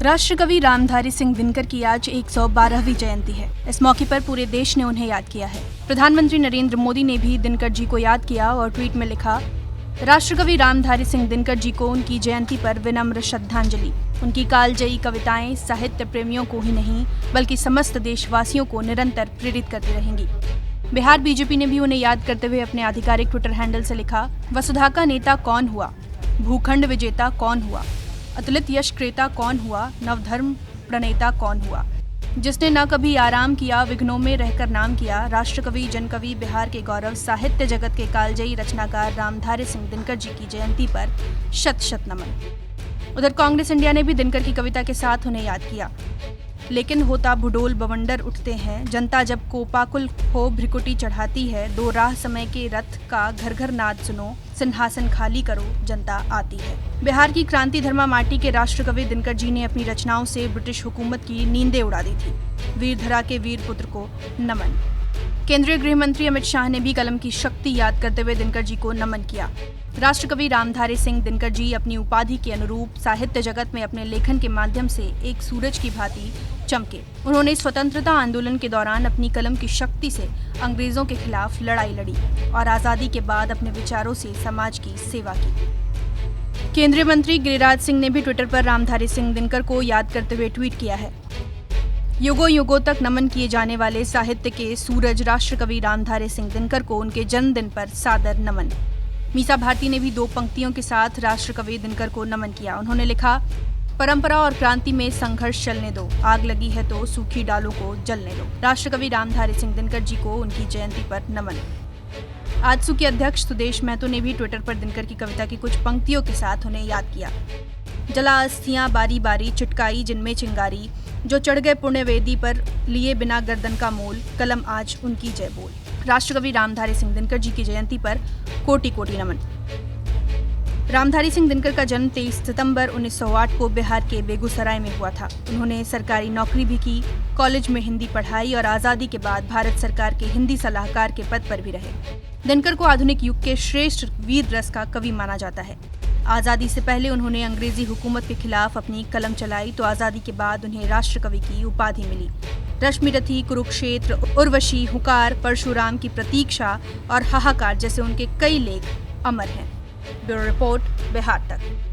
राष्ट्रकवि रामधारी सिंह दिनकर की आज 112वीं जयंती है। इस मौके पर पूरे देश ने उन्हें याद किया है। प्रधानमंत्री नरेंद्र मोदी ने भी दिनकर जी को याद किया और ट्वीट में लिखा, राष्ट्रकवि रामधारी सिंह दिनकर जी को उनकी जयंती पर विनम्र श्रद्धांजलि। उनकी कालजयी कविताएं साहित्य प्रेमियों को ही नहीं बल्कि समस्त देशवासियों को निरंतर प्रेरित करती रहेंगी। बिहार बीजेपी ने भी उन्हें याद करते हुए अपने आधिकारिक ट्विटर हैंडल से लिखा, वसुधा का नेता कौन हुआ, भूखंड विजेता कौन हुआ, अतुलित यश क्रेता कौन हुआ, नवधर्म प्रणेता कौन हुआ, जिसने न कभी आराम किया, विघ्नों में रहकर नाम किया। राष्ट्रकवि जनकवि बिहार के गौरव साहित्य जगत के कालजयी रचनाकार रामधारी सिंह दिनकर जी की जयंती पर शत शत नमन। उधर कांग्रेस इंडिया ने भी दिनकर की कविता के साथ उन्हें याद किया। लेकिन होता भुडोल बवंडर उठते हैं, जनता जब कोपाकुल हो भ्रिकुटी चढ़ाती है, दो राह समय के रथ का घर घर नाद सुनो, सिंहासन खाली करो जनता आती है। बिहार की क्रांति धर्मा माटी के राष्ट्रकवि दिनकर जी ने अपनी रचनाओं से ब्रिटिश हुकूमत की नींदें उड़ा दी थी। वीरधरा के वीर पुत्र को नमन। केंद्रीय गृह मंत्री अमित शाह ने भी कलम की शक्ति याद करते हुए दिनकर जी को नमन किया। राष्ट्रकवि रामधारी सिंह दिनकर जी अपनी उपाधि के अनुरूप साहित्य जगत में अपने लेखन के माध्यम से एक सूरज की भांति चमके। उन्होंने स्वतंत्रता आंदोलन के दौरान अपनी कलम की शक्ति से अंग्रेजों के खिलाफ लड़ाई लड़ी और आज़ादी के बाद अपने विचारों से समाज की सेवा की। केंद्रीय मंत्री गिरिराज सिंह ने भी ट्विटर पर रामधारी सिंह दिनकर को याद करते हुए ट्वीट किया है, युगों युगों तक नमन किए जाने वाले साहित्य के सूरज राष्ट्रकवि रामधारी सिंह दिनकर को उनके जन्मदिन पर सादर नमन। मीसा भारती ने भी दो पंक्तियों के साथ राष्ट्रकवि दिनकर को नमन किया। उन्होंने लिखा, परंपरा और क्रांति में संघर्ष चलने दो, आग लगी है तो सूखी डालों को जलने दो। राष्ट्रकवि रामधारी सिंह दिनकर जी को उनकी जयंती पर नमन। आजसू के अध्यक्ष सुदेश महतो ने भी ट्विटर पर दिनकर की कविता की कुछ पंक्तियों के साथ उन्हें याद किया। जला अस्थियां बारी बारी चिटकाई जिनमें चिंगारी, जो चढ़ गए पुण्य वेदी पर लिए बिना गर्दन का मोल, कलम आज उनकी जय बोल। राष्ट्रकवि रामधारी सिंह दिनकर जी की जयंती पर कोटि कोटि नमन। रामधारी सिंह दिनकर का जन्म 23 सितंबर 1908 को बिहार के बेगूसराय में हुआ था। उन्होंने सरकारी नौकरी भी की, कॉलेज में हिंदी पढ़ाई और आज़ादी के बाद भारत सरकार के हिंदी सलाहकार के पद पर भी रहे। दिनकर को आधुनिक युग के श्रेष्ठ वीर रस का कवि माना जाता है। आज़ादी से पहले उन्होंने अंग्रेजी हुकूमत के खिलाफ अपनी कलम चलाई तो आज़ादी के बाद उन्हें राष्ट्रकवि की उपाधि मिली। रश्मिरथी, कुरुक्षेत्र, उर्वशी, हुकार, परशुराम की प्रतीक्षा और हाहाकार जैसे उनके कई लेख अमर हैं। ब्यूरो रिपोर्ट, बिहार तक।